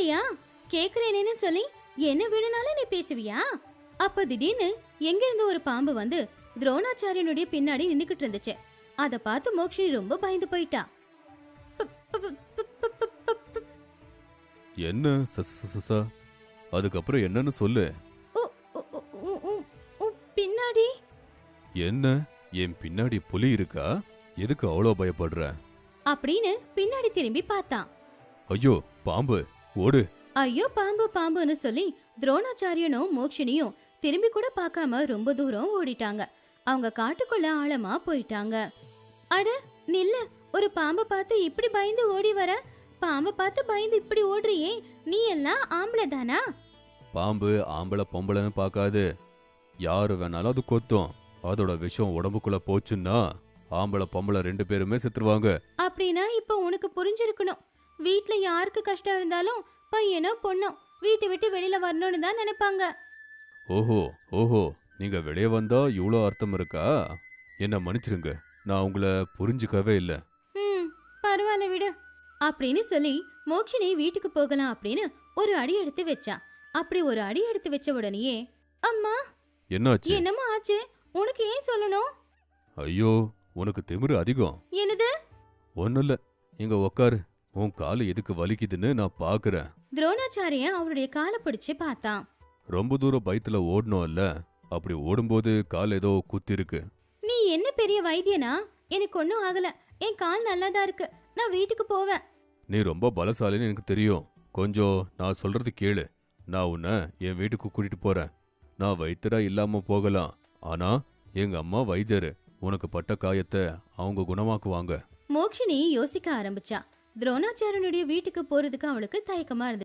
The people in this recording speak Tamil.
அப்படியா? கேக்குறேனேன்னு சொல்லி என்ன வேணும்னாலும் நீ பேசுவியா? அப்ப திடீர்னு எங்க இருந்து ஒரு பாம்பு வந்து துரோணாச்சாரியனுடைய பின்னாடி நின்னுக்கிட்டு இருந்துச்சு. அத பார்த்து மோக்ஷினி ரொம்ப பயந்து போயிட்டா. என்ன அதுக்கப்புறம் என்னன்னு சொல்லு. பின்னாடி என்ன, என் பின்னாடி புலி இருக்கா? எதுக்கு அவ்வளோ பயப்படுற அப்படின்னு பின்னாடி திரும்பி பார்த்தான். ஐயோ பாம்பு, ஓடு. ஐயோ பாம்பு பாம்புன்னு சொல்லி துரோணாச்சாரியனும் மோக்ஷினியும் திரும்பி கூட பார்க்காம ரொம்ப தூரம் ஓடிட்டாங்க. அவங்க காட்டுக்குள்ள ஆழமா போயிட்டாங்க. அட நில்லு, ஒரு பாம்பை பார்த்து இப்படி பயந்து ஓடி வர? பாம்பை பார்த்து பயந்து இப்படி ஓடுறியே, நீ எல்லாம் ஆம்பளை தானா? பாம்பு ஆம்பளை பொம்பளைன்னு பார்க்காது, யாரு வேணாலும் அது கொத்தும். அதோட விஷம் உடம்புக்குள்ள போச்சுன்னா ஆம்பளை பொம்பளை 2 பேருமே செத்துருவாங்க. அப்படின்னா இப்ப உனக்கு புரிஞ்சிருக்கணும். வீட்ல யாருக்கு கஷ்டம் இருந்தாலும் பையனோ பொண்ணோ வீட்டை விட்டு வெளியில வரணும்னு தான் நினைப்பாங்க. ஓஹோ ஓஹோ, நீங்க வெளியே வந்தா இவ்வளோ அர்த்தம் இருக்கா? என்ன மன்னிச்சிருங்க, நான் உங்களை புரிஞ்சுக்கவே இல்லை. பரவாயில்ல விடு அப்படின்னு சொல்லி மோக்ஷினி வீட்டுக்கு போகலாம் அப்படின்னு ஒரு அடி எடுத்து வச்சா. அப்படி ஒரு அடி எடுத்து வச்ச உடனேயே, அம்மா என்னாச்சு? என்னம்மா ஆச்சு? உனக்கு ஏன் சொல்லணும்? ஐயோ, உனக்கு திமிரு அதிகம். என்னது? ஒன்னும் இல்ல, இங்க உக்காரு. உன் காலு எதுக்கு வலிக்குதுன்னு நான் பாக்குறேன். துரோணாச்சாரியன் அவருடைய காலை பிடிச்சு பார்த்தான். ரொம்ப தூரம் பயத்துல ஓடணும்ல, அப்படி ஓடும்போது கால் ஏதோ குத்தி இருக்கு. நீ என்ன பெரிய வைத்தியனா? எனக்கு ஒன்னும் ஆகல, என் கால் நல்லாதான் இருக்கு. நான் வீட்டுக்கு போவேன். நீ ரொம்ப பலசாலின்னு எனக்கு தெரியும். கொஞ்சம் நான் சொல்றது கேளு. நான் உன்னை என் வீட்டுக்கு கூட்டிட்டு போறேன். நான் வைத்தியரா இல்லாம போகலாம், ஆனா எங்க அம்மா வைத்தியரு. உனக்கு பட்ட காயத்தை அவங்க குணமாக்குவாங்க. மோக்ஷினி யோசிக்க ஆரம்பிச்சா. துரோணாச்சாரியனுடைய வீட்டுக்கு போறதுக்கு அவளுக்கு தயக்கமா இருந்துச்சு.